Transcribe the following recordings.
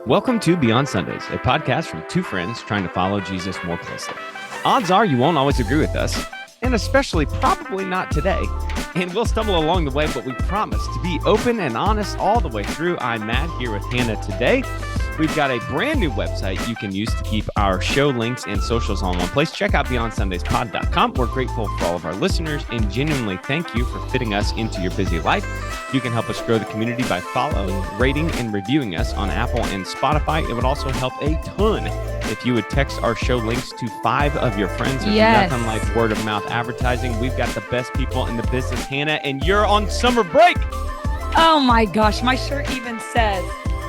Welcome to Beyond Sundays, a podcast from two friends trying to follow Jesus more closely. Odds are you won't always agree with us, and especially probably not today. And we'll stumble along the way, but we promise to be open and honest all the way through. I'm Matt here with Hannah today. We've got a brand new website you can use to keep our show links and socials all in one place. Check out BeyondSundaysPod.com. We're grateful for all of our listeners and genuinely thank you for fitting us into your busy life. You can help us grow the community by following, rating, and reviewing us on Apple and Spotify. It would also help a ton if you would text our show links to 5 of your friends. There's nothing like word of mouth advertising. We've got the best people in the business, Hannah, and you're on summer break. Oh my gosh, my shirt even says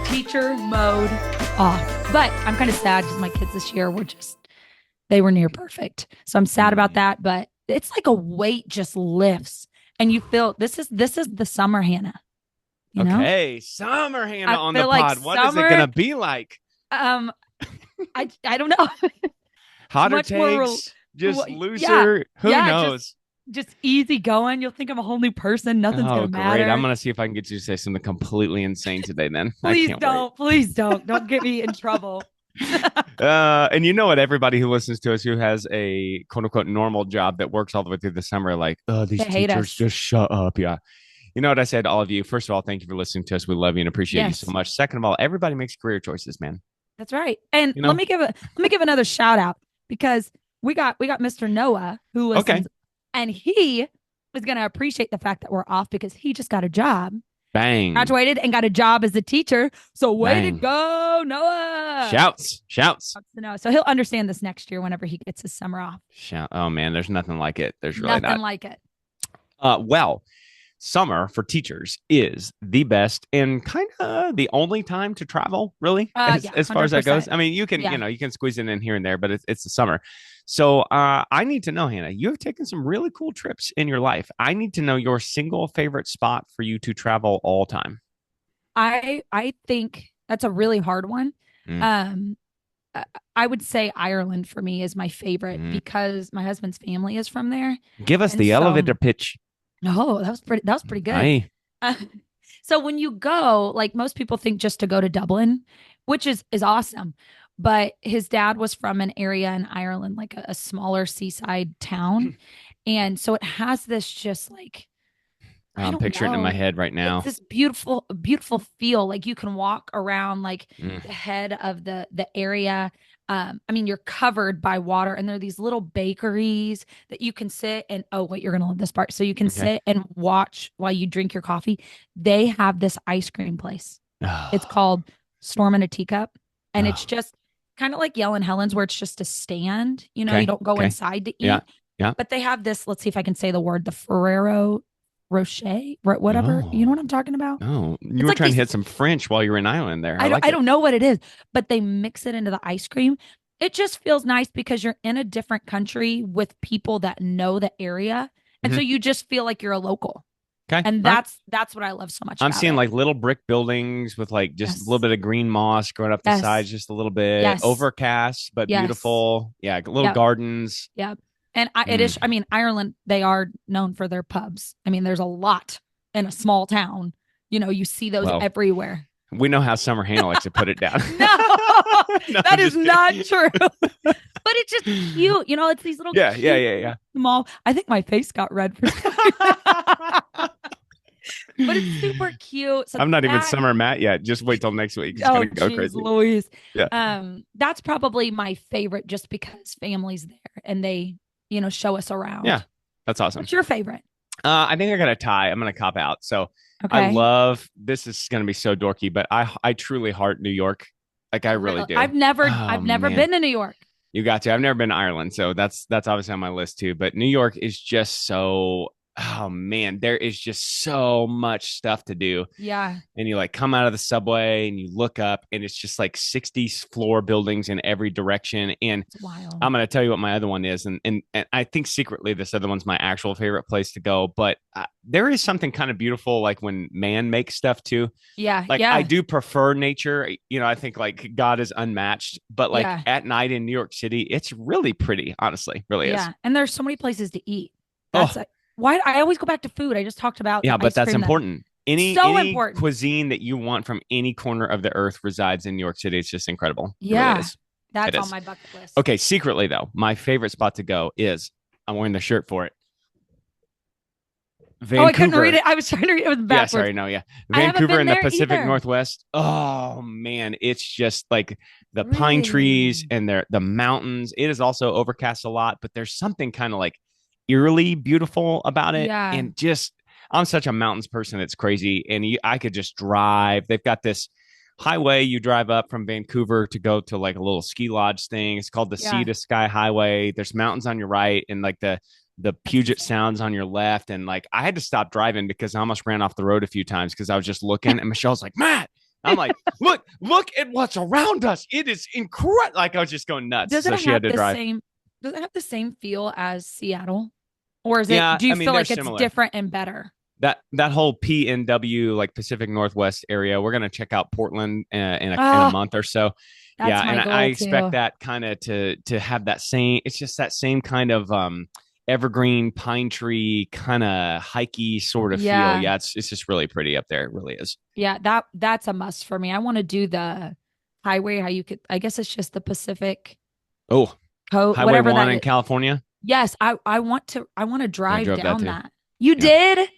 teacher mode off. But I'm kind of sad because my kids this year they were near perfect. So I'm sad about that, but it's like a weight just lifts and you feel this is the summer Hannah. You know? Okay, summer Hannah on the like pod. What is it going to be like? I don't know. Hotter takes, just looser. Who knows? Just easy going. You'll think I'm a whole new person. Nothing's going to matter. Great. I'm going to see if I can get you to say something completely insane today then. Please don't. Don't get me in trouble. And you know what? Everybody who listens to us who has a quote unquote normal job that works all the way through the summer, like, oh, these teachers just shut up. Yeah. You know what I said to all of you? First of all, thank you for listening to us. We love you and appreciate you so much. Second of all, everybody makes career choices, man. That's right. And let me give another shout out because we got Mr. Noah who listens. Okay. And he was going to appreciate the fact that we're off because he just got a job. Bang. Graduated and got a job as a teacher. So way to go, Noah. Shouts. So he'll understand this next year whenever he gets his summer off. Oh, man, there's nothing like it. There's really nothing like it. Well, summer for teachers is the best and kind of the only time to travel, really, as far as that goes. I mean, you can, you can squeeze it in here and there, but it's the summer. So I need to know, Hannah, you have taken some really cool trips in your life. I need to know your single favorite spot for you to travel all time. I think that's a really hard one. I would say Ireland for me is my favorite because my husband's family is from there. Give us the elevator pitch. No, that was pretty good. So when you go, like most people think just to go to Dublin, which is awesome. But his dad was from an area in Ireland, like a smaller seaside town. And so it has this just like, I'm picturing it in my head right now. It's this beautiful, beautiful feel. Like you can walk around like the head of the area. I mean, you're covered by water and there are these little bakeries that you can sit and, oh, wait, you're going to love this part. So you can sit and watch while you drink your coffee. They have this ice cream place. It's called Storm in a Teacup. And it's just kind of like Yellen Helen's where it's just a stand, you don't go inside to eat. Yeah. But they have this, let's see if I can say the word, the Ferrero Rocher, whatever. You know what I'm talking about? No, you were trying to hit some French while you were in Ireland there. I don't know what it is, but they mix it into the ice cream. It just feels nice because you're in a different country with people that know the area. And so you just feel like you're a local. Okay. And that's what I love so much. I'm seeing like little brick buildings with like just a little bit of green moss growing up the sides, just a little bit overcast, but beautiful. Yeah. Little gardens. Yeah. And it is, I mean, Ireland, they are known for their pubs. I mean, there's a lot in a small town. You see those everywhere. We know how Summer Hannah likes to put it down. No, that is not true. But it's just cute. It's these little small. I think my face got red for but it's super cute. So I'm not even Summer Matt yet. Just wait till next week. It's gonna go crazy. Louise. Yeah. That's probably my favorite just because family's there and they, show us around. Yeah. That's awesome. What's your favorite? I think I got a tie. I'm gonna cop out. So I love this is gonna be so dorky, but I truly heart New York. Like I really do. I've never been to New York. You got to. I've never been to Ireland, so that's obviously on my list too. But New York is just so. Oh man, there is just so much stuff to do. Yeah. And you like come out of the subway and you look up and it's just like 60 floor buildings in every direction. And it's wild. I'm going to tell you what my other one is. And I think secretly this other one's my actual favorite place to go. But there is something kind of beautiful like when man makes stuff too. Yeah. Like I do prefer nature. I think like God is unmatched. But like at night in New York City, it's really pretty, honestly. Really is. Yeah. And there's so many places to eat. That's why I always go back to food. I just talked about but that's important. So any important. cuisine that you want from any corner of the earth resides in New York City. It's just incredible. It really Yeah. is. It That's on is. my bucket list. Okay, secretly though, my favorite spot to go is I'm wearing the shirt for it. Oh, I couldn't read Vancouver. it. I was trying to read it with Yeah, backwards. sorry, no, yeah. I haven't Vancouver been in the there Pacific either. Northwest. Oh man, it's just like the pine trees Really? and the mountains. It is also overcast a lot, but there's something kind of like eerily beautiful about it. Yeah. And just I'm such a mountains person, it's crazy. And I could just drive. They've got this highway you drive up from Vancouver to go to like a little ski lodge thing. It's called the Sea Yeah. to Sky Highway. There's mountains on your right and like the That's Puget insane. Sounds on your left. And like I had to stop driving because I almost ran off the road a few times because I was just looking. And Michelle's like, Matt. I'm like, look at what's around us. It is incredible. Like I was just going nuts. Does it So she had have to the drive. same does it have the same feel as Seattle? Or is it Yeah, do I you mean feel they're like it's similar. different and better? That whole PNW like Pacific Northwest area. We're gonna check out Portland in a Oh, month or so. that's Yeah, my and I goal expect too. that kind of to have that same. It's just that same kind of evergreen pine tree kind of hikey sort of feel. Yeah. Yeah, it's just really pretty up there. It really is. Yeah, that's a must for me. I want to do the highway, how you could I guess it's just the Pacific Oh, coast, Highway whatever One that in is. California. Yes, I want to I drive drove that down too. that. You Yeah. did?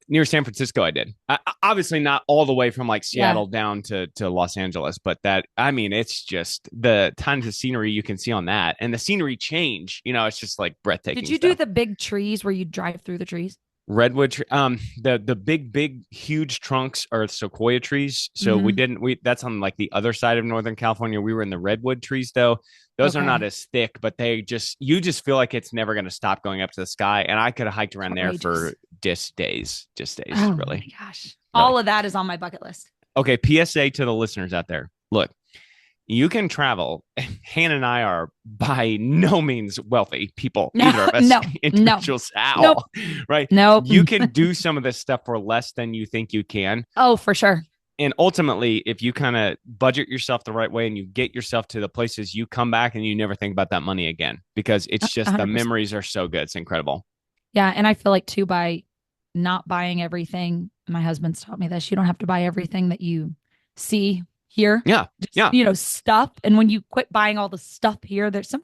Near San Francisco, I did. Obviously, not all the way from like Yeah. Seattle down to Los Angeles, but that I mean, it's just the tons of scenery you can see on that, and the scenery change. It's just like Did breathtaking you do stuff. the big trees where you drive through the trees? Redwood, the big huge trunks are sequoia trees. So we Hmm. didn't we that's on like the other side of Northern California. We were in the redwood trees though. Those are not Okay. as thick, but you just feel like it's never going to stop going up to the sky. And I could have hiked around there for Outrageous. just days, Oh my really, gosh. really. All of that is on my bucket list. Okay, PSA to the listeners out there. Look, you can travel. Hannah and I are by no means wealthy people, No, either of us no, no, individuals at nope, all, right? nope. You can do some of this stuff for less than you think you can. Oh, for sure. And ultimately, if you kind of budget yourself the right way and you get yourself to the places, you come back and you never think about that money again because it's just the 100%. memories are so good. It's incredible. Yeah. And I feel like too, by not buying everything, my husband's taught me this, you don't have to buy everything that you see here. Yeah. Just, Yeah. stuff. And when you quit buying all the stuff here, there's a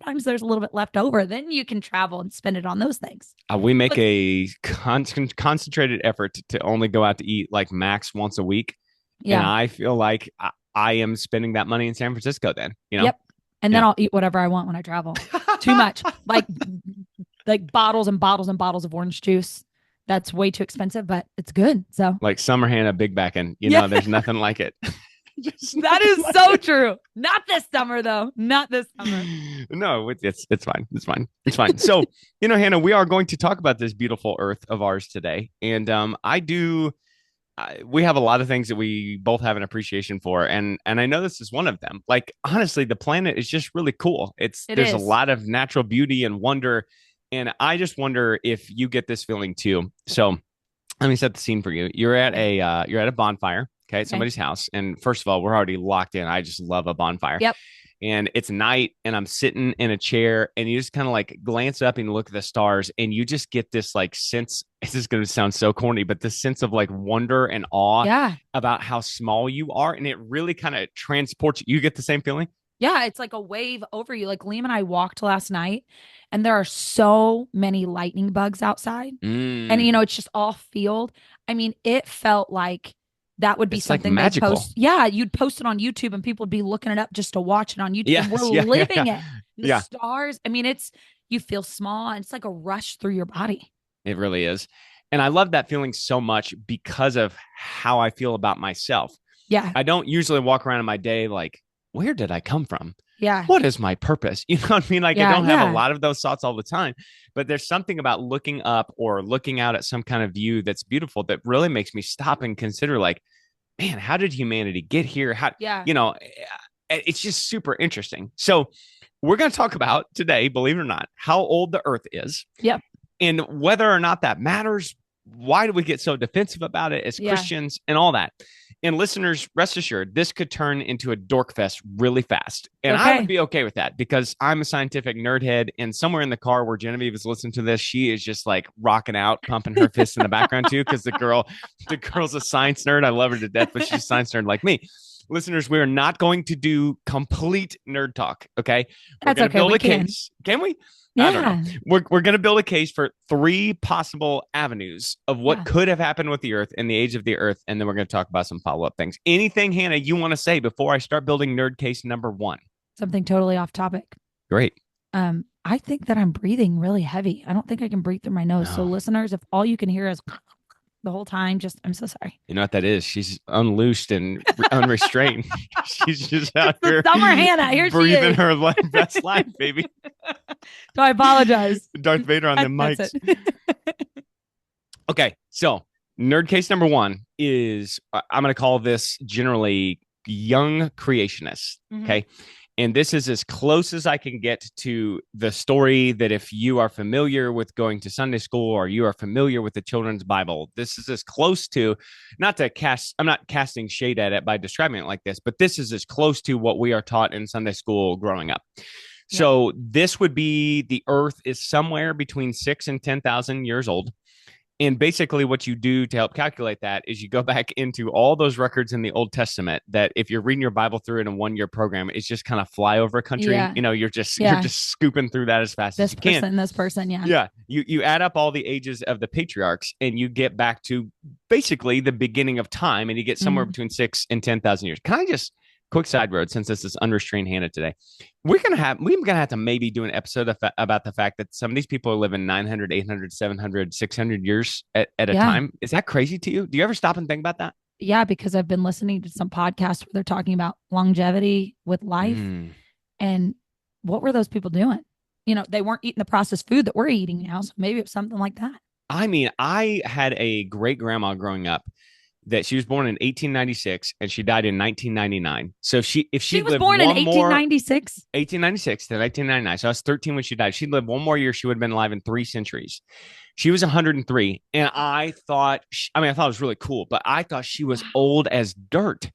little bit left over. Then you can travel and spend it on those things. We make But a concentrated effort to only go out to eat like max once a week. And yeah. I feel like I am spending that money in San Francisco then. Yep. And then Yeah. I'll eat whatever I want when I travel. Too much. Like bottles and bottles and bottles of orange juice. That's way too expensive, but it's good. So Like Summer Hannah Big Backin. yeah, There's nothing like it. Just that nothing is like so it. true. Not this summer though. Not this summer. No, it's fine. It's fine. It's fine. So, Hannah, we are going to talk about this beautiful earth of ours today. And we have a lot of things that we both have an appreciation for, and I know this is one of them. Like honestly, the planet is just really cool. It There's a is. lot of natural beauty and wonder, and I just wonder if you get this feeling too. So let me set the scene for you. Okay. You're at a bonfire, okay, at Okay. somebody's house, and first of all, we're already locked in. I just love a bonfire. Yep. And it's night, and I'm sitting in a chair, and you just kind of like glance up and look at the stars, and you just get this like sense. This is going to sound so corny, but this sense of like wonder and awe Yeah. about how small you are, and it really kind of transports you. You get the same feeling? Yeah. It's like a wave over you. Like Liam and I walked last night and there are so many lightning bugs outside. And Mm, it's just all field. I mean, it felt like that would be it's like something they magical. post. Yeah, you'd post it on YouTube and people would be looking it up just to watch it on YouTube. And we're Yes, yeah, yeah, living yeah, it. The yeah. stars. I mean, you feel small and it's like a rush through your body. It really is. And I love that feeling so much because of how I feel about myself. Yeah. I don't usually walk around in my day like, where did I come from? Yeah. What is my purpose? You know what I mean? Like, I Yeah. don't have a Yeah. lot of those thoughts all the time, but there's something about looking up or looking out at some kind of view that's beautiful that really makes me stop and consider, like, man, how did humanity get here? Yeah. It's just super interesting. So, we're going to talk about today, believe it or not, how old the earth is Yep. and whether or not that matters. why do we get so defensive about it as Yeah. Christians and all that? And listeners, rest assured, this could turn into a dork fest really fast. And I would Okay. be okay with that because I'm a scientific nerd head. And somewhere in the car where Genevieve is listening to this, she is just like rocking out, pumping her fists in the background too, because the girl's a science nerd. I love her to death, but she's a science nerd like me. Listeners, we are not going to do complete nerd talk. Okay. We're That's going to okay. build We a can. case. Can we? I don't know. Yeah. We're going to build a case for 3 possible avenues of what Yeah. could have happened with the earth in the age of the earth. And then we're going to talk about some follow-up things. Anything, Hannah, you want to say before I start building nerd case number 1? Something totally off topic. Great. I think that I'm breathing really heavy. I don't think I can breathe through my nose. So No. listeners, if all you can hear is the whole time, I'm so sorry. You know what that is? She's unloosed and unrestrained. She's just out It's the here summer Hannah. Here she breathing is. her best life, baby. So I apologize. Darth Vader on the That's mics. it. Okay, so nerd case number 1 is I'm going to call this generally young creationists. Mhm. Okay. And this is as close as I can get to the story that if you are familiar with going to Sunday school or you are familiar with the children's Bible, this is as close to, I'm not casting shade at it by describing it like this, but this is as close to what we are taught in Sunday school growing up. So this would be the earth is somewhere between 6 and 10,000 years old. And basically what you do to help calculate that is you go back into all those records in the Old Testament that if you're reading your Bible through in a 1-year program, it's just kind of flyover country. Yeah. You know, you're just Yeah. scooping through that as fast as This you can. person, this person. Yeah. Yeah. You add up all the ages of the patriarchs and you get back to basically the beginning of time and you get somewhere between 6 and 10,000 years. Can I just quick side road since this is unrestrained Hannah today? We're gonna have to maybe do an episode about the fact that some of these people are living 900, 800, 700, 600 years at a time. Is that crazy to you? Do you ever stop and think about that? Yeah, because I've been listening to some podcasts where they're talking about longevity with life. And what were those people doing? You know, they weren't eating the processed food that we're eating now. So maybe it's something like that. I mean, I had a great grandma growing up that she was born in 1896 and she died in 1999. So if she was lived born in one more 1896. 1896 to 1999. So I was 13 when she died. She'd lived one more year. She would have been alive in 3 centuries. She was 103. And I thought it was really cool, but I thought she was old as dirt.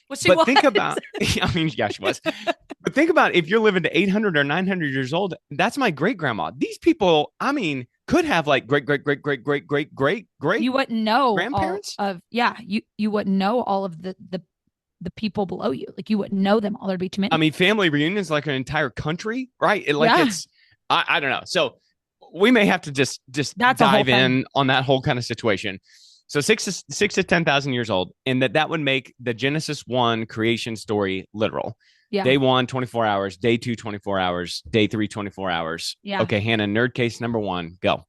Well, she was. Think about, I mean, yeah, she was. But think about if you're living to 800 or 900 years old, that's my great grandma. These people, I mean, could have like great. You wouldn't know grandparents you wouldn't know all of the people below you. Like you wouldn't know them all. There'd be too many. I mean, family reunions like an entire country, right? It's I don't know. So we may have to just dive in on that whole kind of situation. So 6 to 10,000 years old, and that would make the Genesis 1 creation story literal. Yeah. Day 1, 24 hours. Day 2, 24 hours. Day 3, 24 hours. Yeah. Okay, Hannah, nerd case number 1, go.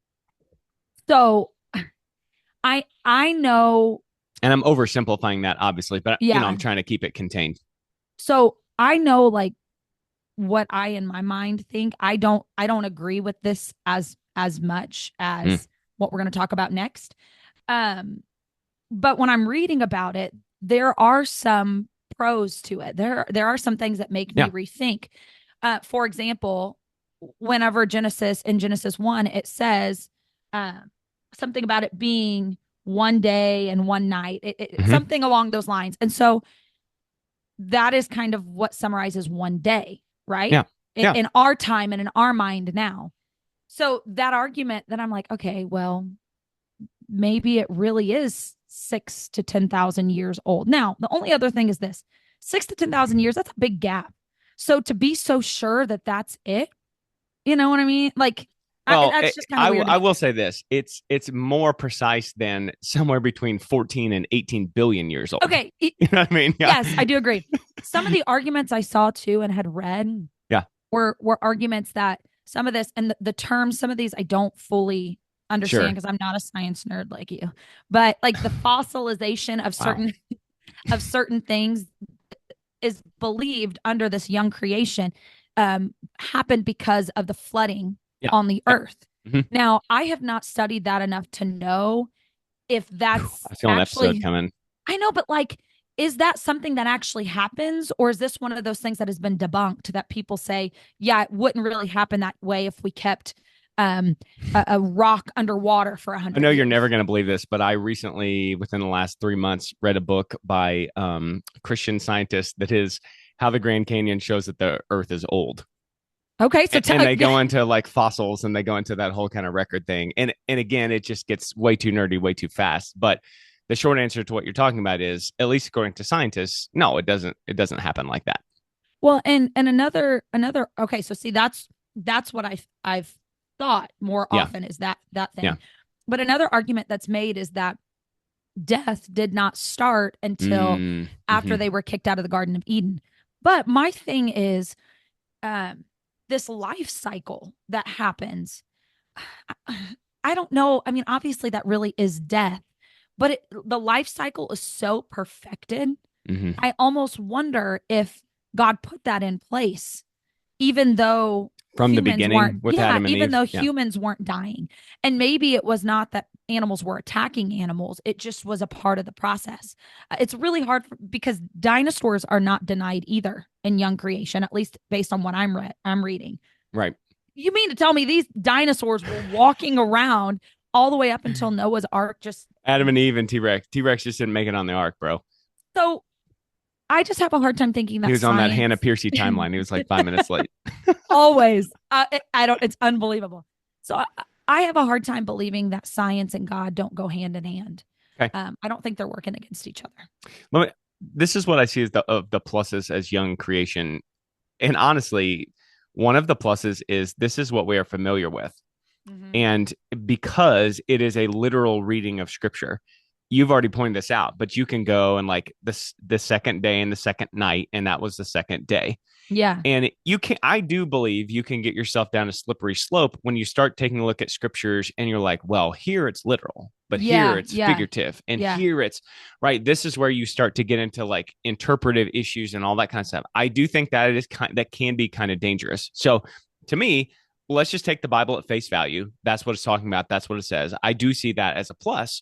So I know. And I'm oversimplifying that, obviously, but I'm trying to keep it contained. So I know like what I in my mind think. I don't agree with this as much as what we're going to talk about next. But when I'm reading about it, there are some pros to it. There are some things that make me rethink. For example, whenever in Genesis 1, it says something about it being one day and one night, something along those lines. And so that is kind of what summarizes one day, right? Yeah. In our time and in our mind now. So that argument that I'm like, okay, well, maybe it really is 6 to 10,000 years old. Now, the only other thing is this: 6 to 10,000 years, that's a big gap. So to be so sure that that's it, you know what I mean? Like, that's just kind of weird. I will say this: it's more precise than somewhere between 14 and 18 billion years old. Okay, you know what I mean? Yeah. Yes, I do agree. Some of the arguments I saw too and had read, were arguments that some of this and the terms, some of these I don't fully understand because I'm not a science nerd like you, but like the fossilization of certain things is believed under this young creation happened because of the flooding on the earth. Now, I have not studied that enough to know if that's I feel an episode coming. I know, but like, is that something that actually happens, or is this one of those things that has been debunked that people say, yeah, it wouldn't really happen that way if we kept a rock underwater for I 100 know you're years. never going to believe this, but I recently, within the last 3 months, read a book by Christian scientist that is how the Grand Canyon shows that the Earth is old. Okay, so And they yeah, go into like fossils and they go into that whole kind of record thing. And again, it just gets way too nerdy, way too fast. But the short answer to what you're talking about is, at least according to scientists, no, it doesn't. It doesn't happen like that. well, and another. Okay, so see, that's what I've thought more Yeah, often is that yeah. thing. But another argument that's made is that death did not start until after Mm-hmm. they were kicked out of the Garden of Eden. But my thing is, um, this life cycle that happens. I don't know. I mean, obviously, that really is death, but the life cycle is so perfected. Mm-hmm. I almost wonder if God put that in place, even though From the beginning with yeah, Adam and even Eve. though Yeah, humans weren't dying. And maybe it was not that animals were attacking animals, it just was a part of the process. It's really hard because dinosaurs are not denied either in young creation, at least based on what I'm reading. right. You mean to tell me these dinosaurs were walking around all the way up until Noah's Ark? Just Adam and Eve and T Rex. T Rex just didn't make it on the ark, bro. so I just have a hard time thinking He that was on that Hannah science Piercy timeline. He was like 5 minutes late. always. I don't. It's unbelievable. So I have a hard time believing that science and God don't go hand in hand. Okay. I don't think they're working against each other. This is what I see as the pluses as young creation. And honestly, one of the pluses is this is what we are familiar with. Mm-hmm. And because it is a literal reading of scripture, you've already pointed this out, but you can go and like the second day and the second night, and that was the second day. Yeah. And you can, I do believe you can get yourself down a slippery slope when you start taking a look at scriptures and you're like, well, here it's literal, but here Yeah. it's Yeah. figurative, and Yeah. here it's right. This is where you start to get into like interpretive issues and all that kind of stuff. I do think that that can be kind of dangerous. So to me, let's just take the Bible at face value. That's what it's talking about. That's what it says. I do see that as a plus.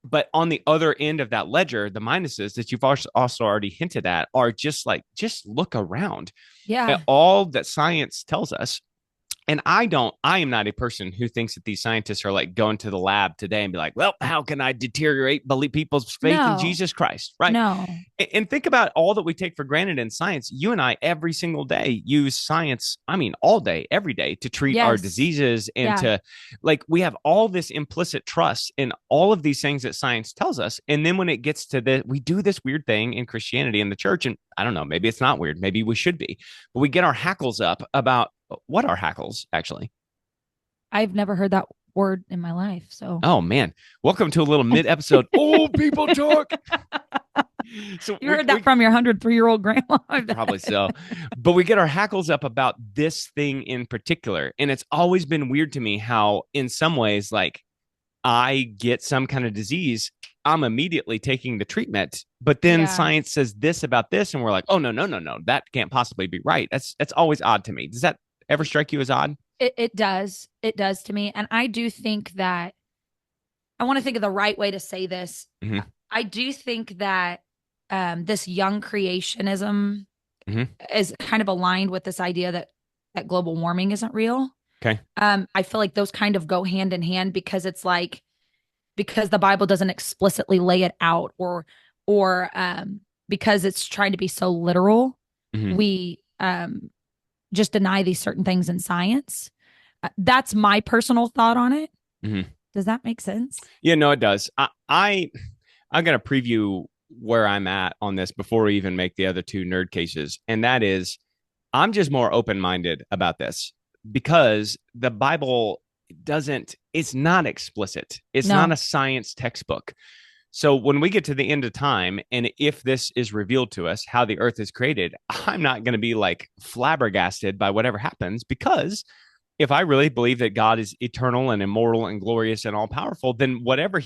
But on the other end of that ledger, the minuses that you've also already hinted at are just like, just look around at Yeah. all that science tells us. And I am not a person who thinks that these scientists are like going to the lab today and be like, well, how can I deteriorate believe people's faith in No. Jesus Christ? Right. No. And think about all that we take for granted in science. You and I, every single day, use science, I mean, all day, every day to treat our Yes. diseases and Yeah. to like, we have all this implicit trust in all of these things that science tells us. And then when it gets to we do this weird thing in Christianity in the church. And I don't know, maybe it's not weird. Maybe we should be, but we get our hackles up about what are hackles actually. I've never heard that word in my life. So Oh man, welcome to a little mid-episode old people talk. So you heard that from your 103-year-old grandma. Probably so. But we get our hackles up about this thing in particular. And it's always been weird to me how, in some ways, like I get some kind of disease, I'm immediately taking the treatment. But then Yeah. science says this about this, and we're like, oh, no, no, no, no. That can't possibly be right. That's always odd to me. Does that ever strike you as odd? It does. It does to me. And I do think that I want to think of the right way to say this. Mhm. I do think that this young creationism Mhm. is kind of aligned with this idea that global warming isn't real. Okay. I feel like those kind of go hand in hand because it's like because the Bible doesn't explicitly lay it out or because it's trying to be so literal, Mhm. we just deny these certain things in science. That's my personal thought on it. Mhm. Does that make sense? Yeah, no, it does. I'm going to preview where I'm at on this before we even make the other two nerd cases. And that is, I'm just more open minded about this because the Bible it's not explicit. It's No. not a science textbook. So when we get to the end of time, and if this is revealed to us, how the earth is created, I'm not going to be like flabbergasted by whatever happens because if I really believe that God is eternal and immortal and glorious and all powerful, then whatever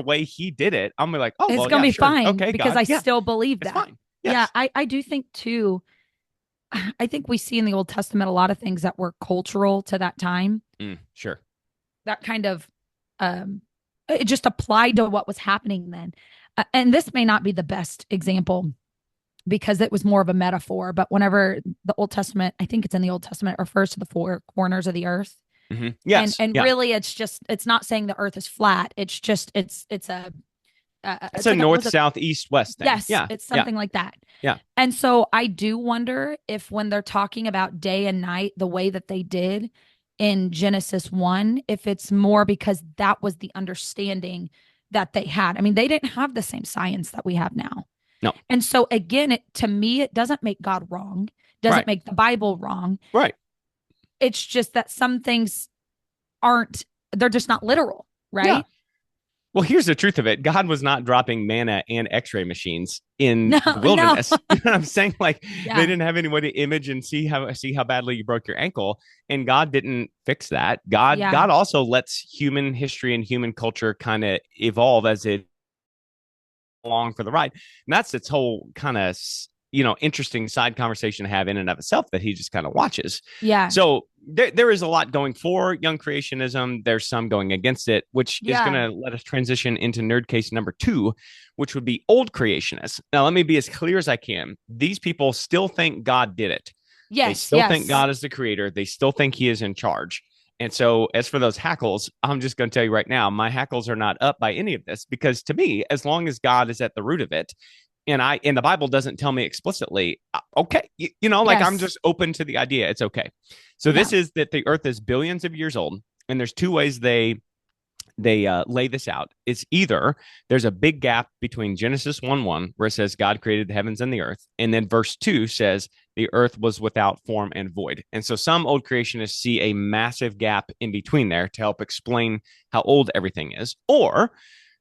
way he did it, I'm gonna be like, oh, It's well, gonna yeah, be sure. fine Okay, because God. I Yeah, still believe it's that. fine. Yeah, Yes. I do think too. I think we see in the Old Testament a lot of things that were cultural to that time. Sure. That kind of it just applied to what was happening then. And this may not be the best example because it was more of a metaphor, but whenever the Old Testament, I think it's in the Old Testament, refers to the four corners of the earth. Yes. And Yeah. really it's not saying the earth is flat. It's just It's it's a like north, was it south, east, west thing. yes, Yeah. it's Yeah. something like that. Yeah. And so I do wonder if when they're talking about day and night the way that they did in Genesis 1, if it's more because that was the understanding that they had. I mean, they didn't have the same science that we have now. No. And so again, to me, it doesn't make God wrong, doesn't Right. make the Bible wrong. Right. It's just that some things aren't, they're just not literal, Yeah. right? Well, here's the truth of it. God was not dropping manna and x-ray machines in No, the no. wilderness. You know what I'm saying? Like they Yeah. didn't have any way to image and see how badly you broke your ankle. And God didn't fix that. God Yeah. also lets human history and human culture kind of evolve as it along for the ride. And that's its whole kind of interesting side conversation to have in and of itself that he just kind of watches. Yeah. So there is a lot going for young creationism. There's some going against it, which is going Yeah. to let us transition into nerd case number 2, which would be old creationists. Now, let me be as clear as I can. These people still think God did it. They Yes. still think Yes. God is the creator. They still think he is in charge. And so, as for those hackles, I'm just going to tell you right now, my hackles are not up by any of this because to me, as long as God is at the root of it, and the Bible doesn't tell me explicitly, okay, like I'm Yes. just open to the idea. It's okay. So Yeah. this is that the Earth is billions of years old, and there's two ways they lay this out. It's either there's a big gap between Genesis 1:1, where it says God created the heavens and the earth, and then verse 2 says the earth was without form and void. And so some old creationists see a massive gap in between there to help explain how old everything is. Or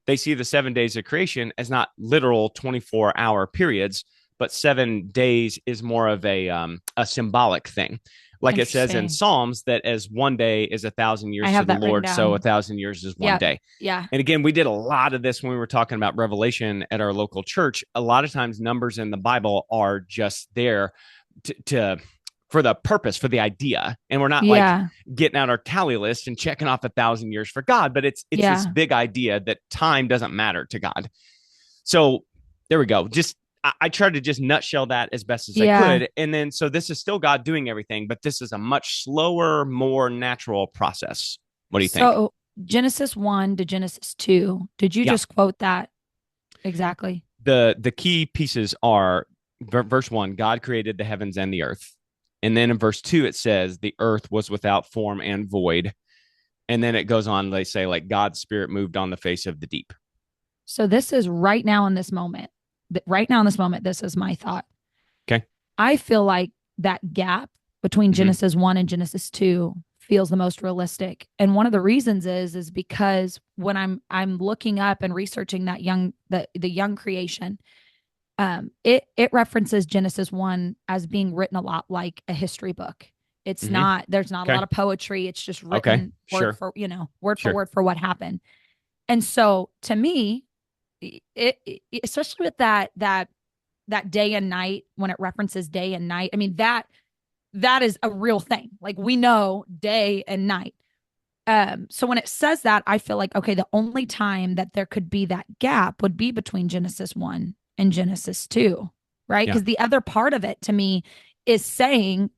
they see the 7 days of creation as not literal 24-hour periods, but 7 days is more of a symbolic thing. Like it says in Interesting. Psalms that as one day is 1,000 I years to have the that written Lord, so down. 1,000 years is one Yeah. day. Yeah. And again, we did a lot of this when we were talking about Revelation at our local church. A lot of times numbers in the Bible are just there to for the purpose, for the idea. And we're not like Yeah. getting out our tally list and checking off 1,000 years for God, but it's this Yeah. big idea that time doesn't matter to God. So there we go. I tried to just nutshell that as best as I Yeah. could. And then so this is still God doing everything, but this is a much slower, more natural process. What do you think? So Genesis 1 to Genesis 2, did you Yeah. just quote that exactly? The key pieces are verse 1, God created the heavens and the earth. And then in verse 2, it says the earth was without form and void. And then it goes on, they say, like God's spirit moved on the face of the deep. So this is right now in this moment. Right now in this moment, this is my thought. Okay. I feel like that gap between Mm-hmm. Genesis 1 and Genesis 2 feels the most realistic. And one of the reasons is because when I'm looking up and researching that the young creation, it references Genesis 1 as being written a lot like a history book. It's Mm-hmm. not, there's not a Okay. lot of poetry. It's just Okay. written Sure. word for Sure. word for what happened. And so to me, especially with that day and night, when it references day and night, I mean, that is a real thing. Like we know day and night. So when it says that, I feel like, okay, the only time that there could be that gap would be between Genesis 1 and Genesis 2, right? Yeah. Because the other part of it to me is saying,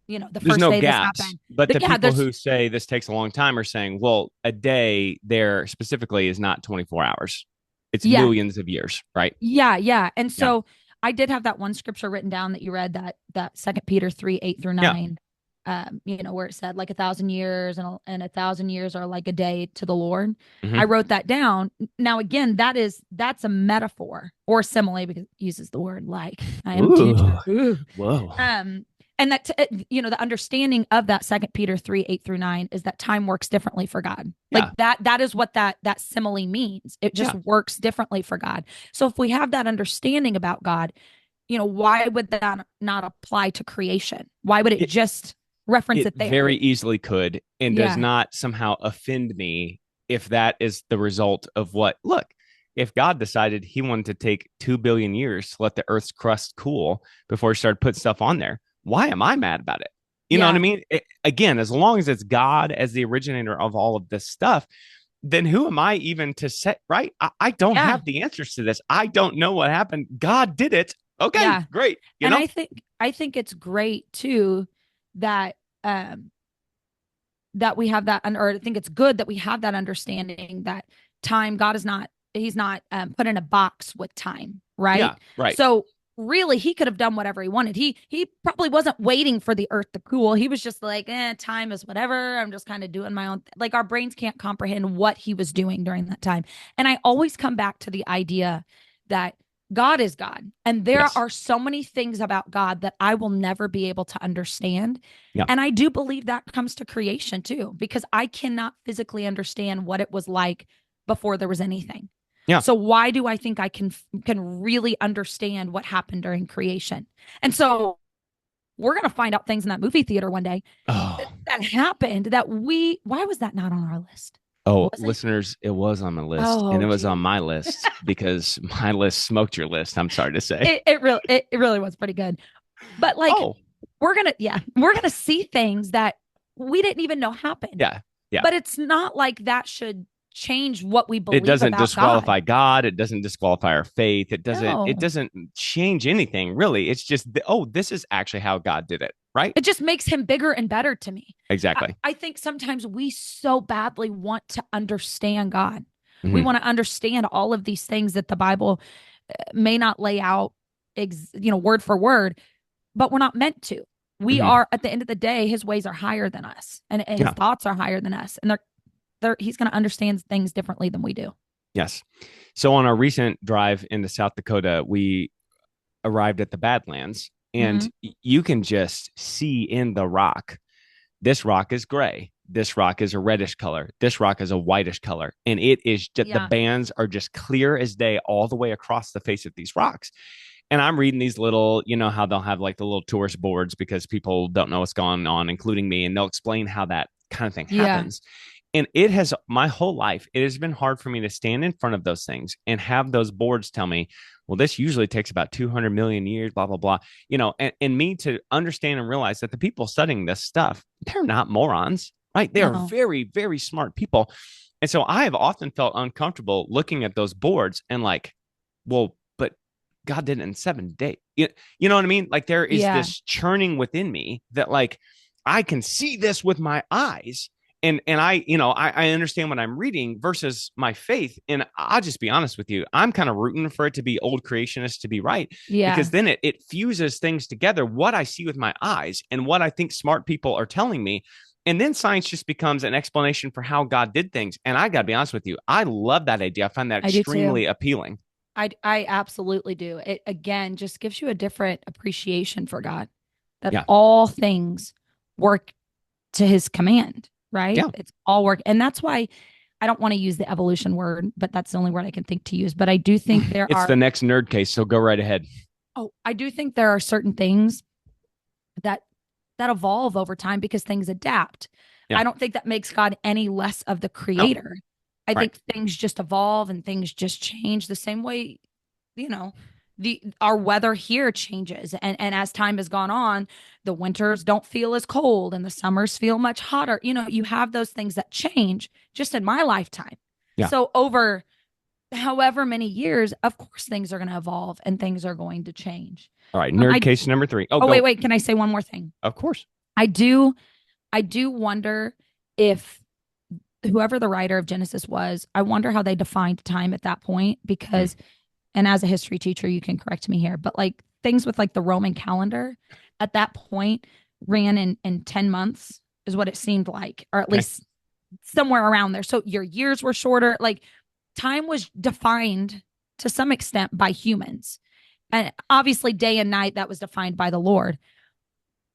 the There's first no day this gaps, happened. but the people there's who say this takes a long time are saying, well, a day there specifically is not 24 hours. It's yeah, millions of years, right? yeah. And Yeah. so I did have that one scripture written down that you read, that 2 Peter 3:8 through Yeah. 9. Where it said like 1,000 years and 1,000 years are like a day to the Lord. Mm-hmm. I wrote that down. Now, again, that's a metaphor or simile because it uses the word like. I am a teacher. Ooh. Whoa. And that, the understanding of that 2 Peter 3:8 through 9 is that time works differently for God. Yeah. Like that is what that simile means. It just works differently for God. So if we have that understanding about God, why would that not apply to creation? Why would it just reference it there? Very easily could and does Yeah. not somehow offend me if that is the result of look, if God decided he wanted to take 2 billion years to let the earth's crust cool before he started putting stuff on there, why am I mad about it? You know what I mean? Again, as long as it's God as the originator of all of this stuff, then who am I even to set right? I don't have the answers to this. I don't know what happened. God did it. Okay, great. I think, I think it's great too that that we have that, or I think it's good that we have that understanding that time, God is not, he's not put in a box with time, right? Yeah, right. So really, he could have done whatever he wanted. He probably wasn't waiting for the earth to cool. He was just like, time is whatever. I'm just kind of doing my own like our brains can't comprehend what he was doing during that time. And I always come back to the idea that God is God. And there Yes. are so many things about God that I will never be able to understand. Yeah. And I do believe that comes to creation too, because I cannot physically understand what it was like before there was anything. Yeah. So why do I think I can really understand what happened during creation? And so we're going to find out things in that movie theater one day Oh, that happened why was that not on our list? oh, Was it? listeners, it was on the list, and Oh, it was on geez. my list because my list smoked your list. I'm sorry to say. It really was pretty good. But like Oh, we're gonna see things that we didn't even know happened. yeah, yeah. But it's not like that should change what we It believe doesn't about God. disqualify God. It doesn't disqualify our faith. It doesn't. It No. doesn't change anything really. It's just, oh, this is actually how God did it, right? It just makes him bigger and better to me. Exactly. I think sometimes we so badly want to understand God. We Mhm. want to understand all of these things that the Bible may not lay out, word for word, but we're not meant to. We Mhm. are, at the end of the day, his ways are higher than us, and his Yeah. thoughts are higher than us, and he's going to understand things differently than we do. Yes. So on our recent drive into South Dakota, we arrived at the Badlands, and Mm-hmm. you can just see in the rock. This rock is gray. This rock is a reddish color. This rock is a whitish color. And it is just, the Yeah. bands are just clear as day all the way across the face of these rocks. And I'm reading these little, you know, how they'll have like the little tourist boards because people don't know what's going on, including me, and they'll explain how that kind of thing Yeah. happens. And it has, my whole life, it has been hard for me to stand in front of those things and have those boards tell me, well, this usually takes about 200 million years, blah, blah, blah. You know, and me to understand and realize that the people studying this stuff, they're not morons, right? They are No. very, very smart people. And so I have often felt uncomfortable looking at those boards and like, well, but God did it in 7 days. You know what I mean? Like there is Yeah. this churning within me that like I can see this with my eyes. And I, you know, I understand what I'm reading versus my faith. And I'll just be honest with you. I'm kind of rooting for it to be old creationists to be right, Yeah. because then it fuses things together, what I see with my eyes and what I think smart people are telling me. And then science just becomes an explanation for how God did things. And I got to be honest with you. I love that idea. I find that I do too. extremely appealing. I absolutely do. It again just gives you a different appreciation for God, that Yeah. all things work to his command, right? Yeah. It's all work. And that's why I don't want to use the evolution word, but that's the only word I can think to use. But I do think there It's are, the next nerd case. So go right ahead. I do think there are certain things that evolve over time because things adapt. Yeah. I don't think that makes God any less of the No. creator. I Right. think things just evolve and things just change the same way, you know, our weather here changes. And as time has gone on, the winters don't feel as cold and the summers feel much hotter. You know, you have those things that change just in my lifetime. Yeah. So over however many years, of course things are going to evolve and things are going to change. All right. Nerd case number 3. Oh, Wait, go. wait, can I say one more thing? Of course. I do wonder if whoever the writer of Genesis was, I wonder how they defined time at that point because, and as a history teacher, you can correct me here, but like things with like the Roman calendar at that point ran in 10 months is what it seemed like, or at least somewhere around there. So your years were shorter. Like time was defined to some extent by humans. And obviously day and night that was defined by the Lord.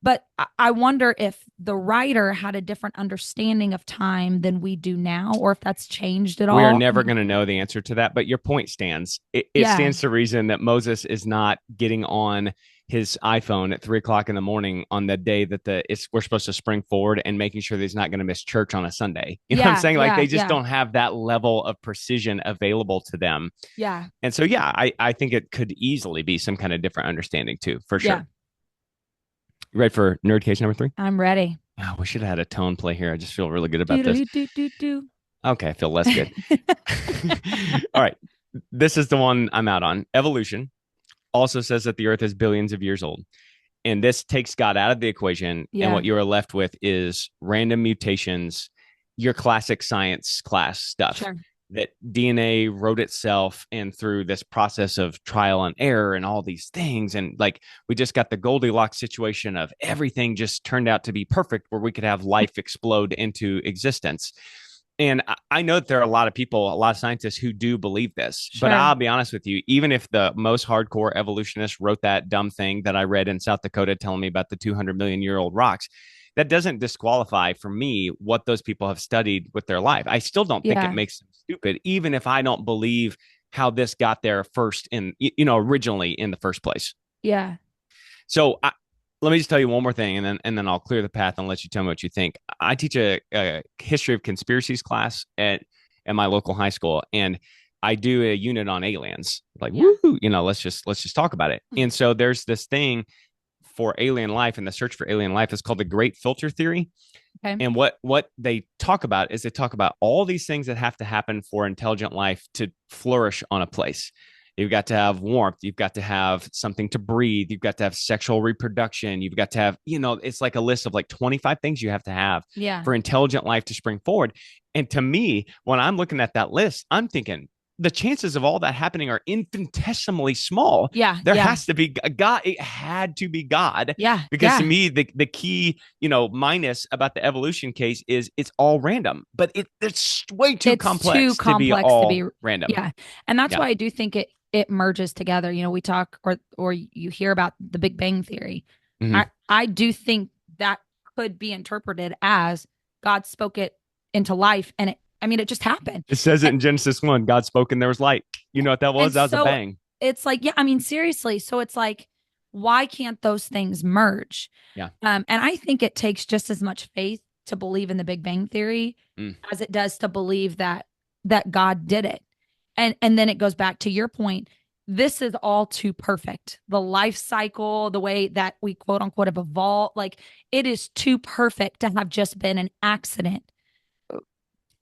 But I wonder if the writer had a different understanding of time than we do now, or if that's changed at all. We are never going to know the answer to that, but your point stands. It Yeah. stands to reason that Moses is not getting on his iPhone at 3:00 in the morning on the day that we're supposed to spring forward and making sure that he's not going to miss church on a Sunday. You know what I'm saying? Like they just don't have that level of precision available to them. Yeah. And so, yeah, I think it could easily be some kind of different understanding too, for sure. Yeah. You ready for nerd case number 3? I'm ready. Oh, we should have had a tone play here. I just feel really good about this. Do. Okay, I feel less good. All right. This is the one I'm out on. Evolution also says that the earth is billions of years old. And this takes God out of the equation. And Yeah. what you are left with is random mutations, your classic science class stuff Sure. that DNA wrote itself and through this process of trial and error and all these things. And like we just got the Goldilocks situation of everything just turned out to be perfect where we could have life explode into existence. And I know that there are a lot of people, a lot of scientists who do believe this, but Sure. I'll be honest with you, even if the most hardcore evolutionists wrote that dumb thing that I read in South Dakota telling me about the 200 million-year-old rocks, that doesn't disqualify for me what those people have studied with their life. I still don't think it Yeah. makes them stupid, even if I don't believe how this got there first originally in the first place. Yeah. So let me just tell you one more thing, and then I'll clear the path and let you tell me what you think. I teach a history of conspiracies class at my local high school, and I do a unit on aliens. Like, Yeah. woo, let's just talk about it. And so there's this thing for alien life, and the search for alien life is called the Great Filter Theory. Okay. And what they talk about is they talk about all these things that have to happen for intelligent life to flourish on a place. You've got to have warmth. You've got to have something to breathe. You've got to have sexual reproduction. You've got to have, it's like a list of like 25 things you have to have Yeah. for intelligent life to spring forward. And to me, when I'm looking at that list, I'm thinking the chances of all that happening are infinitesimally small. Yeah. There Yeah. has to be a God. It had to be God. Yeah. Because Yeah. to me, the key, minus about the evolution case is it's all random, but it's way too It's too complex to be complex to be all random. Yeah. And that's Yeah. why I do think it merges together. We talk or you hear about the Big Bang Theory. Mhm. I do think that could be interpreted as God spoke it into life, and it just happened. It says it in Genesis 1, God spoke and there was light. You know what that was? And That was a so bang. it's like, seriously. So it's like, why can't those things merge? Yeah. And I think it takes just as much faith to believe in the Big Bang Theory as it does to believe that God did it. And then it goes back to your point. This is all too perfect. The life cycle, the way that we quote unquote have evolved, like it is too perfect to have just been an accident.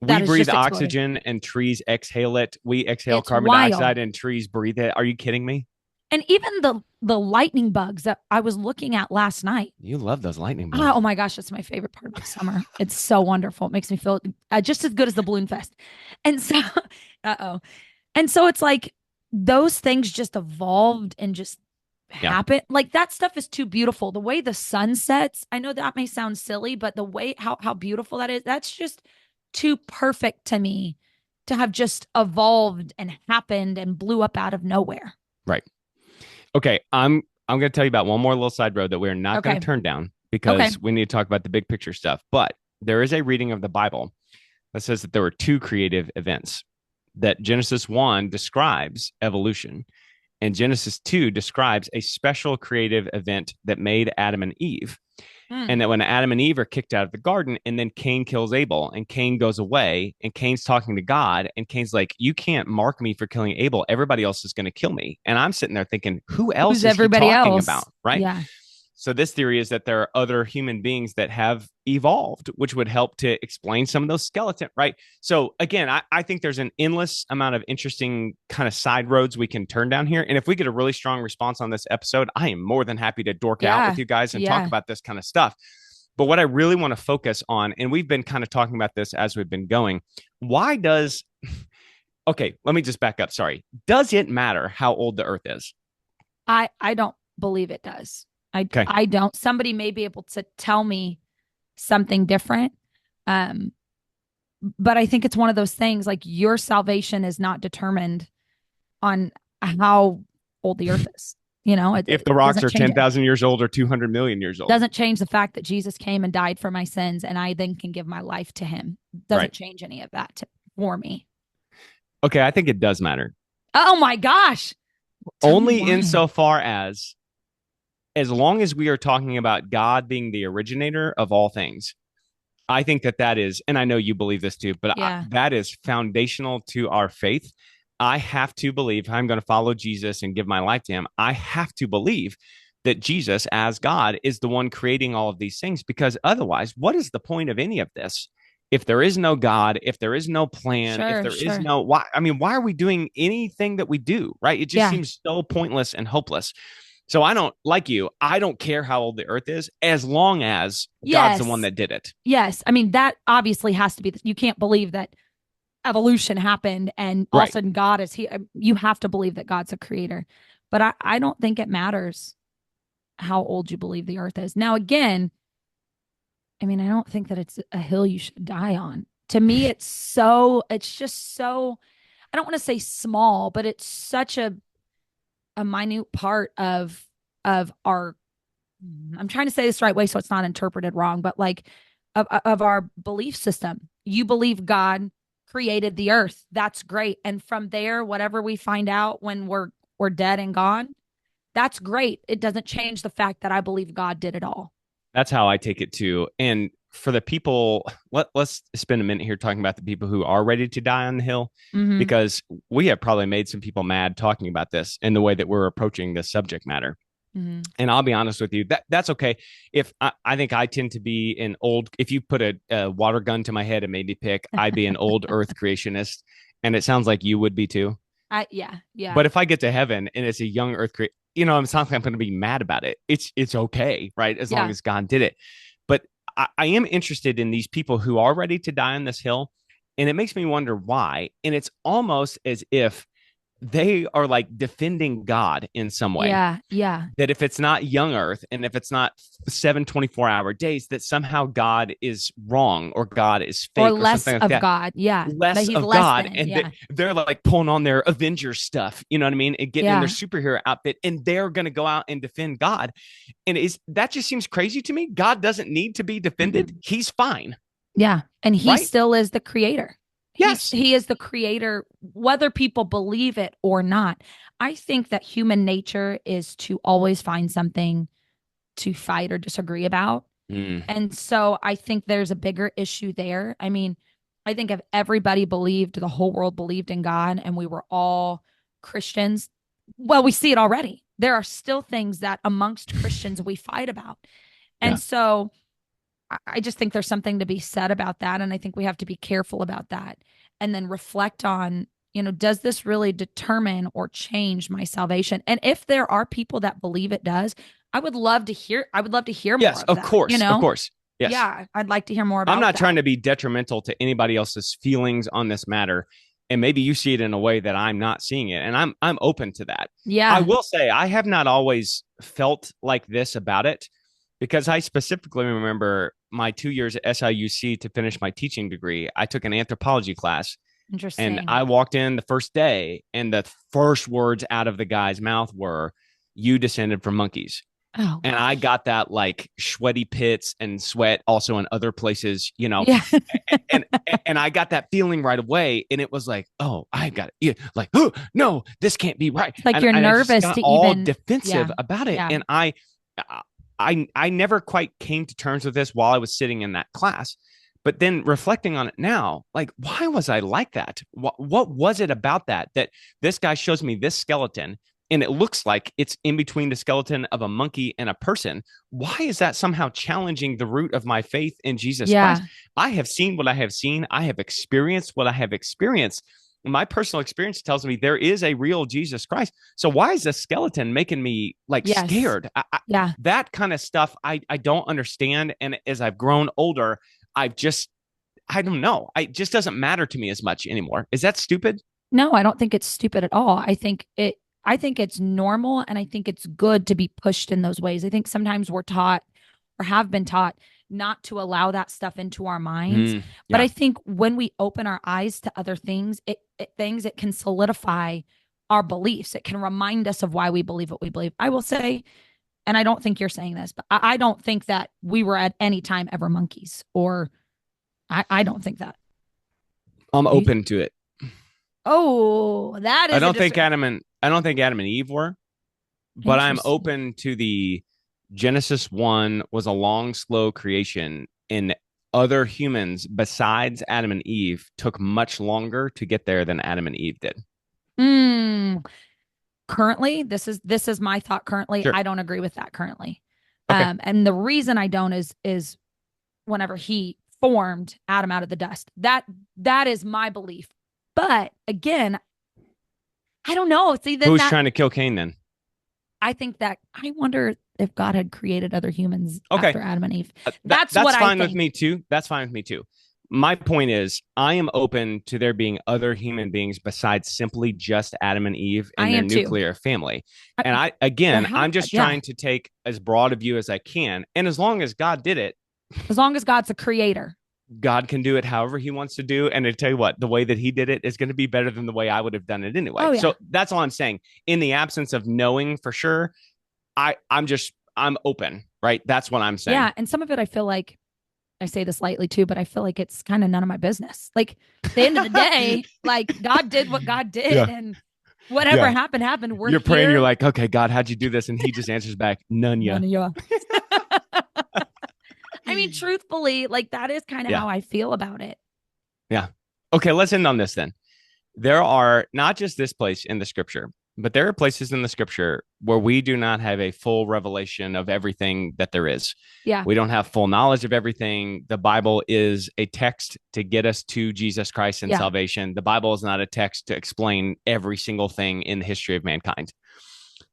We breathe oxygen and trees exhale it. We exhale It's carbon wild. dioxide and trees breathe it. Are you kidding me? And even the lightning bugs that I was looking at last night. You love those lightning bugs. Oh my gosh, that's my favorite part of the summer. It's so wonderful. It makes me feel just as good as the Balloon Fest. And so, and so it's like those things just evolved and just happen. Like that stuff is too beautiful. The way the sun sets, I know that may sound silly, but the way how beautiful that is, that's just too perfect to me to have just evolved and happened and blew up out of nowhere. Right. Okay. I'm going to tell you about one more little side road that we're not going to turn down because we need to talk about the big picture stuff. But there is a reading of the Bible that says that there were two creative events, that Genesis 1 describes evolution and Genesis 2 describes a special creative event that made Adam and Eve. And that when Adam and Eve are kicked out of the garden and then Cain kills Abel and Cain goes away and Cain's talking to God and Cain's like, you can't mark me for killing Abel. Everybody else is going to kill me. And I'm sitting there thinking, who else is everybody he talking about? Right. Yeah. So this theory is that there are other human beings that have evolved, which would help to explain some of those skeleton, right? So again, I think there's an endless amount of interesting kind of side roads we can turn down here. And if we get a really strong response on this episode, I am more than happy to dork out with you guys and talk about this kind of stuff. But what I really want to focus on, and we've been kind of talking about this as we've been going, okay, let me just back up. Sorry. Does it matter how old the earth is? I don't believe it does. I don't. Somebody may be able to tell me something different. But I think it's one of those things like your salvation is not determined on how old the earth is. If the rocks are 10,000 years old or 200 million years old, doesn't change the fact that Jesus came and died for my sins and I then can give my life to him. Doesn't change any of that for me. Okay. I think it does matter. Oh my gosh. Only insofar as long as we are talking about God being the originator of all things, I think that is, and I know you believe this too, but that is foundational to our faith. I have to believe, if I'm going to follow Jesus and give my life to him, I have to believe that Jesus as God is the one creating all of these things, because otherwise, what is the point of any of this? If there is no God, if there is no plan, if there is no, why are we doing anything that we do, right? It just seems so pointless and hopeless. So I don't like you. I don't care how old the earth is as long as God's the one Yes. that did it. Yes. I mean, that obviously has to be, you can't believe that evolution happened and all of a Right. sudden God is here. You have to believe that God's a creator. But I don't think it matters how old you believe the earth is. Now, again, I mean, I don't think that it's a hill you should die on. To me, it's just so, I don't want to say small, but it's such a minute part of our, I'm trying to say this the right way so it's not interpreted wrong, but like of our belief system. You believe God created the earth. That's great. And from there, whatever we find out when we're dead and gone, that's great. It doesn't change the fact that I believe God did it all. That's how I take it too. And for the people, let's spend a minute here talking about the people who are ready to die on the hill, Mm-hmm. because we have probably made some people mad talking about this in the way that we're approaching this subject matter. Mm-hmm. And I'll be honest with you, that's okay. If I think I tend to be an old, if you put a water gun to my head and made me pick, I'd be an old earth creationist. And it sounds like you would be too. Yeah, yeah, But if I get to heaven and it's a young earth creation, it sounds like I'm going to be mad about it. It's okay, right? As long yeah, as God did it. But I am interested in these people who are ready to die on this hill. And it makes me wonder why. And it's almost as if they are like defending God in some way, yeah, yeah. that if it's not young earth and if it's not 7 24-hour days, that somehow God is wrong or God is Or fake or less something like of that. God. Yeah. That Less he's of less God, than. and Yeah. they're like pulling on their Avengers stuff, you know what I mean, and getting in their Yeah. superhero outfit, and they're going to go out and defend God. And is that just seems crazy to me? God doesn't need to be defended. Mm-mm. He's fine, Yeah. And he right? still is the creator. Yes. He is the creator, whether people believe it or not. I think that human nature is to always find something to fight or disagree about. Mm, And so I think there's a bigger issue there. I mean, I think if everybody believed, the whole world believed in God and we were all Christians, well, we see it already. There are still things that amongst Christians we fight about. And yeah. so I just think there's something to be said about that. And I think we have to be careful about that and then reflect on, does this really determine or change my salvation? And if there are people that believe it does, I would love to hear more Yes, of of that, course, of course. Yes. Yeah, I'd like to hear more I'm about not trying that. to be detrimental to anybody else's feelings on this matter. And maybe you see it in a way that I'm not seeing it. And I'm open to that. I Yeah, will say I have not always felt like this about it, because I specifically remember my 2 years at SIUC to finish my teaching degree. I took an anthropology class, and interesting. I walked in the first day, and the first words out of the guy's mouth were, "You descended from monkeys." Oh And I gosh. got that like sweaty pits and sweat also in other places, Yeah. and and I got that feeling right away, and it was like, oh, I got it, yeah, like, oh no, this can't be right, It's like you're and I just nervous got to all even, defensive yeah, about it, yeah, and I never quite came to terms with this while I was sitting in that class. But then reflecting on it now, like, why was I like that? What was it about that this guy shows me this skeleton, and it looks like it's in between the skeleton of a monkey and a person? Why is that somehow challenging the root of my faith in Jesus Christ? yeah, I have seen what I have seen. I have experienced what I have experienced. My personal experience tells me there is a real Jesus Christ. So why is the skeleton making me like yes, scared? yeah. That kind of stuff I don't understand. And as I've grown older, I've just, I don't know. It just doesn't matter to me as much anymore. Is that stupid? No, I don't think it's stupid at all. I think it's normal and I think it's good to be pushed in those ways. I think sometimes we're taught or have been taught not to allow that stuff into our minds. But Yeah. I think when we open our eyes to other things, it can solidify our beliefs. It can remind us of why we believe what we believe. I will say, and I don't think you're saying this, but I don't think that we were at any time ever monkeys, or I don't think that. I'm Do you? open to it. Oh, that is a I don't think Adam and Eve were, but I'm interesting. open to the Genesis 1 was a long, slow creation, and other humans besides Adam and Eve took much longer to get there than Adam and Eve did. Mm, currently, this is my thought. Currently, Sure. I don't agree with that. Currently, Okay. and the reason I don't is whenever he formed Adam out of the dust. That is my belief. But again, I don't know. See, then Who's that trying to kill Cain then? I think that I wonder if God had created other humans Okay. after Adam and Eve. That's what fine I with think. me too. That's fine with me too. My point is, I am open to there being other human beings besides simply just Adam and Eve I and their am too. nuclear family. I- And I'm just yeah. trying to take as broad a view as I can. And as long as God did it, As long as God's a creator. God can do it however he wants to do. And I tell you what, the way that he did it is going to be better than the way I would have done it anyway. Oh, yeah. So that's all I'm saying. In the absence of knowing for sure, I'm open, right? That's what I'm saying. Yeah. And some of it, I feel like, I say this lightly too, but I feel like it's kind of none of my business. Like at the end of the day, like God did what God did, Yeah. and whatever happened. We're You're praying, here. you're like, okay, God, how'd you do this? And he just answers back, none ya. None of ya. I mean, truthfully, like that is kind of how I feel about it. Yeah. Okay, let's end on this then. There are not just this place in the scripture, but there are places in the scripture where we do not have a full revelation of everything that there is. Yeah. We don't have full knowledge of everything. The Bible is a text to get us to Jesus Christ and salvation. The Bible is not a text to explain every single thing in the history of mankind.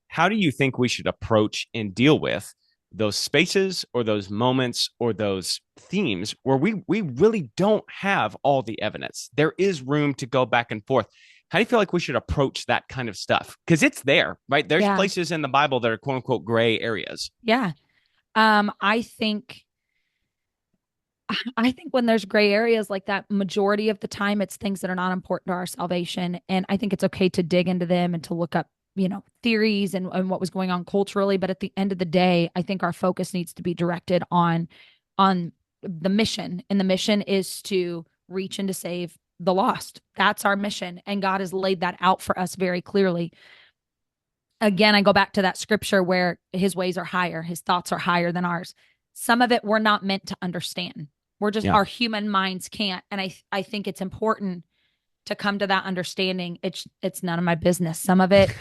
How do you think we should approach and deal with those spaces or those moments or those themes where we really don't have all the evidence? There is room to go back and forth. How do you feel like we should approach that kind of stuff? Because it's there, right? There's places in the Bible that are quote unquote gray areas. Yeah. I think when there's gray areas like that, majority of the time it's things that are not important to our salvation. And I think it's okay to dig into them and to look up, theories and what was going on culturally. But at the end of the day, I think our focus needs to be directed on the mission. And the mission is to reach and to save the lost. That's our mission. And God has laid that out for us very clearly. Again, I go back to that scripture where his ways are higher, his thoughts are higher than ours. Some of it we're not meant to understand. We're just, our human minds can't. And I think it's important to come to that understanding. It's none of my business. Some of it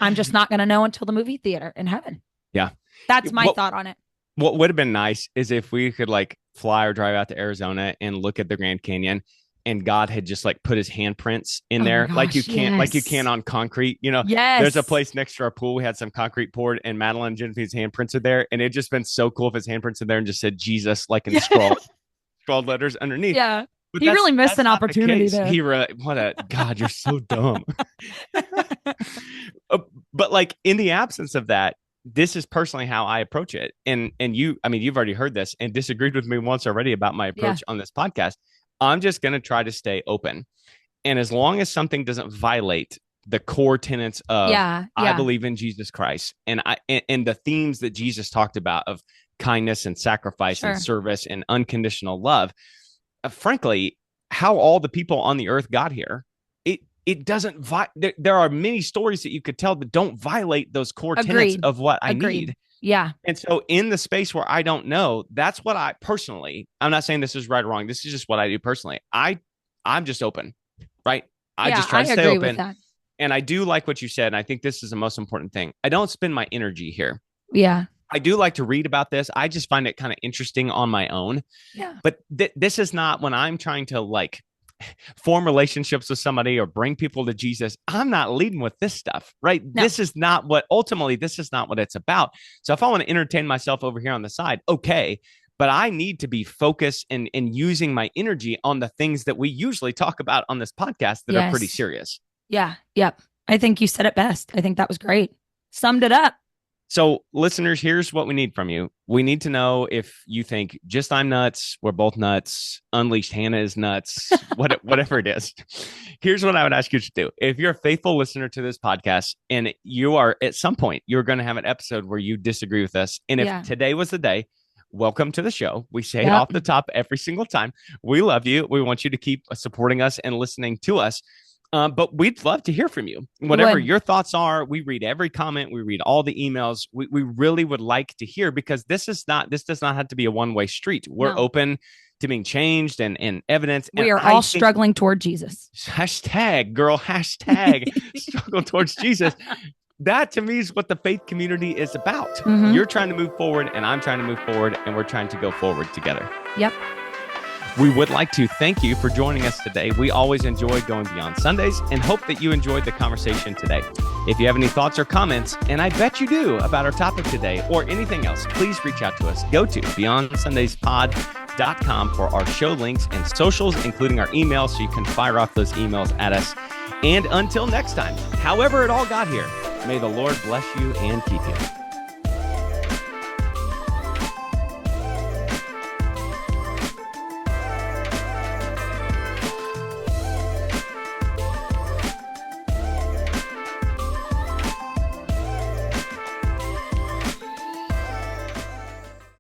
I'm just not going to know until the movie theater in heaven. Yeah. That's my thought on it. What would have been nice is if we could like fly or drive out to Arizona and look at the Grand Canyon and God had just like put his handprints in there, like you can on concrete. There's a place next to our pool. We had some concrete poured, and Madeline and Genevieve's handprints are there, and it just been so cool if his handprints are there and just said Jesus like in scrawled letters underneath. Yeah, but he really missed an opportunity there. God, you're so dumb. But like in the absence of that, this is personally how I approach it, and you've already heard this and disagreed with me once already about my approach on this podcast. I'm just going to try to stay open. And as long as something doesn't violate the core tenets of I believe in Jesus Christ and the themes that Jesus talked about of kindness and sacrifice and service and unconditional love, frankly, how all the people on the earth got here, it doesn't there are many stories that you could tell that don't violate those core tenets of what I need. Yeah. And so in the space where I don't know, that's what I personally, I'm not saying this is right or wrong. This is just what I do personally. I'm just open, right? I just try to stay open. And I do like what you said. And I think this is the most important thing. I don't spend my energy here. Yeah. I do like to read about this. I just find it kind of interesting on my own. Yeah. But this is not when I'm trying to like form relationships with somebody or bring people to Jesus. I'm not leading with this stuff, right? No. This is not what it's about. So if I want to entertain myself over here on the side, okay, but I need to be focused and using my energy on the things that we usually talk about on this podcast that are pretty serious. Yeah. Yep. I think you said it best. I think that was great. Summed it up. So listeners, here's what we need from you. We need to know if you think just I'm nuts, we're both nuts, Unleashed Hannah is nuts, whatever it is. Here's what I would ask you to do. If you're a faithful listener to this podcast and you are at some point, you're going to have an episode where you disagree with us. And if today was the day, welcome to the show. We say it off the top every single time. We love you. We want you to keep supporting us and listening to us. But we'd love to hear from you. Whatever your thoughts are, we read every comment. We read all the emails. We really would like to hear, because this does not have to be a one-way street. We're open to being changed and evidence. We are all struggling toward Jesus. Hashtag struggle towards Jesus. That to me is what the faith community is about. Mm-hmm. You're trying to move forward and I'm trying to move forward, and we're trying to go forward together. Yep. We would like to thank you for joining us today. We always enjoy going beyond Sundays and hope that you enjoyed the conversation today. If you have any thoughts or comments, and I bet you do, about our topic today or anything else, please reach out to us. Go to beyondsundays.com for our show links and socials, including our email, so you can fire off those emails at us. And until next time, however it all got here, may the Lord bless you and keep you.